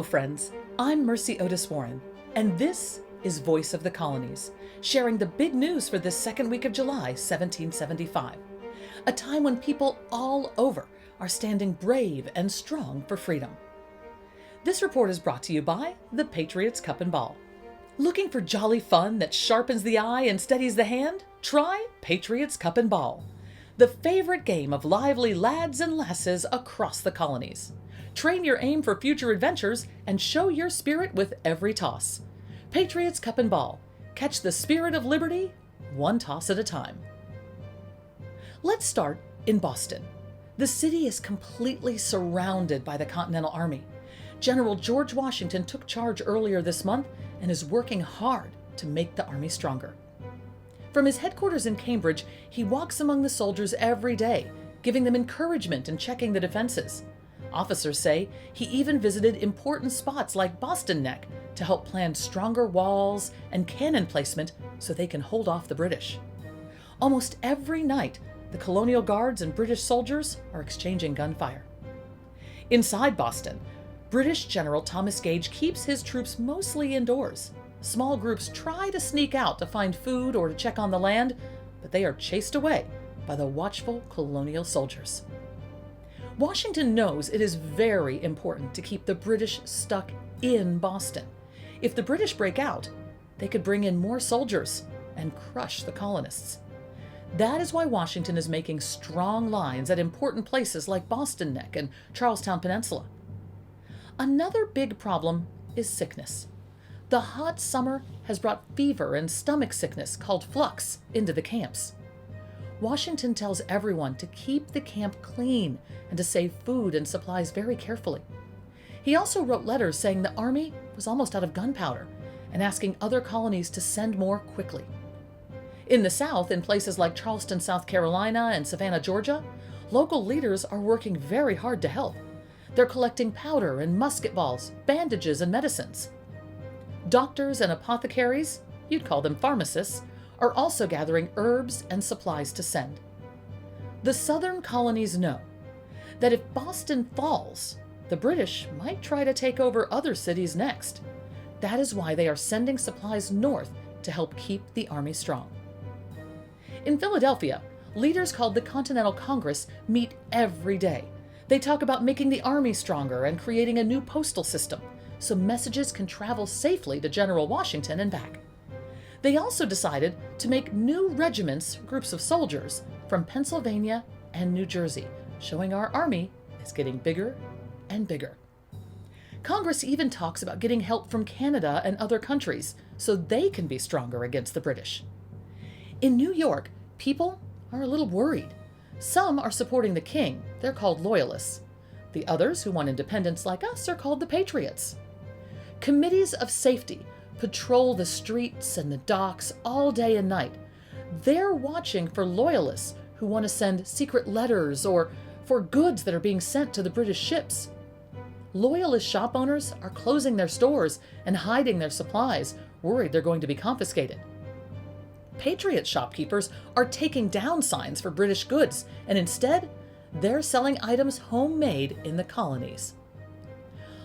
Hello friends, I'm Mercy Otis Warren, and this is Voice of the Colonies, sharing the big news for this second week of July, 1775, a time when people all over are standing brave and strong for freedom. This report is brought to you by the Patriots Cup and Ball. Looking for jolly fun that sharpens the eye and steadies the hand? Try Patriots Cup and Ball, the favorite game of lively lads and lasses across the colonies. Train your aim for future adventures and show your spirit with every toss. Patriots Cup and Ball. Catch the spirit of liberty, one toss at a time. Let's start in Boston. The city is completely surrounded by the Continental Army. General George Washington took charge earlier this month and is working hard to make the Army stronger. From his headquarters in Cambridge, he walks among the soldiers every day, giving them encouragement and checking the defenses. Officers say he even visited important spots like Boston Neck to help plan stronger walls and cannon placement so they can hold off the British. Almost every night, the colonial guards and British soldiers are exchanging gunfire. Inside Boston, British General Thomas Gage keeps his troops mostly indoors. Small groups try to sneak out to find food or to check on the land, but they are chased away by the watchful colonial soldiers. Washington knows it is very important to keep the British stuck in Boston. If the British break out, they could bring in more soldiers and crush the colonists. That is why Washington is making strong lines at important places like Boston Neck and Charleston Peninsula. Another big problem is sickness. The hot summer has brought fever and stomach sickness called flux into the camps. Washington tells everyone to keep the camp clean and to save food and supplies very carefully. He also wrote letters saying the army was almost out of gunpowder and asking other colonies to send more quickly. In the South, in places like Charleston, South Carolina and Savannah, Georgia, local leaders are working very hard to help. They're collecting powder and musket balls, bandages and medicines. Doctors and apothecaries, you'd call them pharmacists, are also gathering herbs and supplies to send. The southern colonies know that if Boston falls, the British might try to take over other cities next. That is why they are sending supplies north to help keep the army strong. In Philadelphia, leaders called the Continental Congress meet every day. They talk about making the army stronger and creating a new postal system so messages can travel safely to General Washington and back. They also decided to make new regiments, groups of soldiers, from Pennsylvania and New Jersey, showing our army is getting bigger and bigger. Congress even talks about getting help from Canada and other countries so they can be stronger against the British. In New York, people are a little worried. Some are supporting the king. They're called loyalists. The others who want independence like us are called the patriots. Committees of safety patrol the streets and the docks all day and night. They're watching for loyalists who want to send secret letters or for goods that are being sent to the British ships. Loyalist shop owners are closing their stores and hiding their supplies, worried they're going to be confiscated. Patriot shopkeepers are taking down signs for British goods, and instead, they're selling items homemade in the colonies.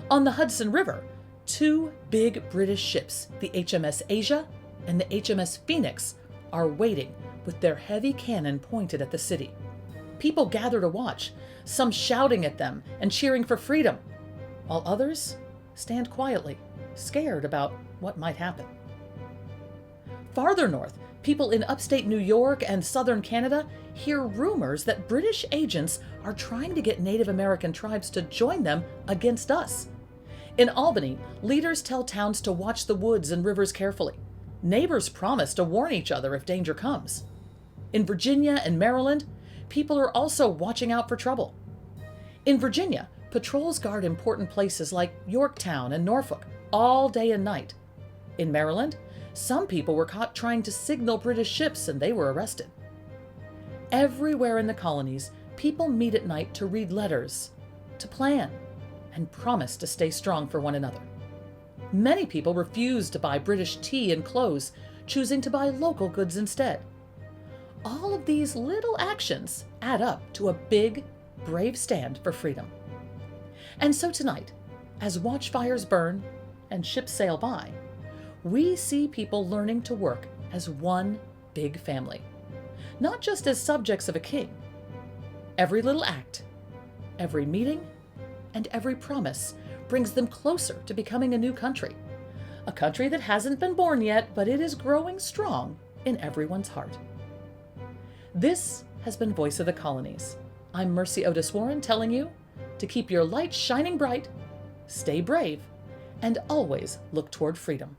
On the Hudson River, two big British ships, the HMS Asia and the HMS Phoenix, are waiting with their heavy cannon pointed at the city. People gather to watch, some shouting at them and cheering for freedom, while others stand quietly, scared about what might happen. Farther north, people in upstate New York and southern Canada hear rumors that British agents are trying to get Native American tribes to join them against us. In Albany, leaders tell towns to watch the woods and rivers carefully. Neighbors promise to warn each other if danger comes. In Virginia and Maryland, people are also watching out for trouble. In Virginia, patrols guard important places like Yorktown and Norfolk all day and night. In Maryland, some people were caught trying to signal British ships and they were arrested. Everywhere in the colonies, people meet at night to read letters, to plan, and promise to stay strong for one another. Many people refuse to buy British tea and clothes, choosing to buy local goods instead. All of these little actions add up to a big, brave stand for freedom. And so tonight, As watchfires burn and ships sail by, we see people learning to work as one big family, not just as subjects of a king. Every little act, every meeting, and every promise brings them closer to becoming a new country. A country that hasn't been born yet, but it is growing strong in everyone's heart. This has been Voice of the Colonies. I'm Mercy Otis Warren telling you to keep your light shining bright, stay brave, and always look toward freedom.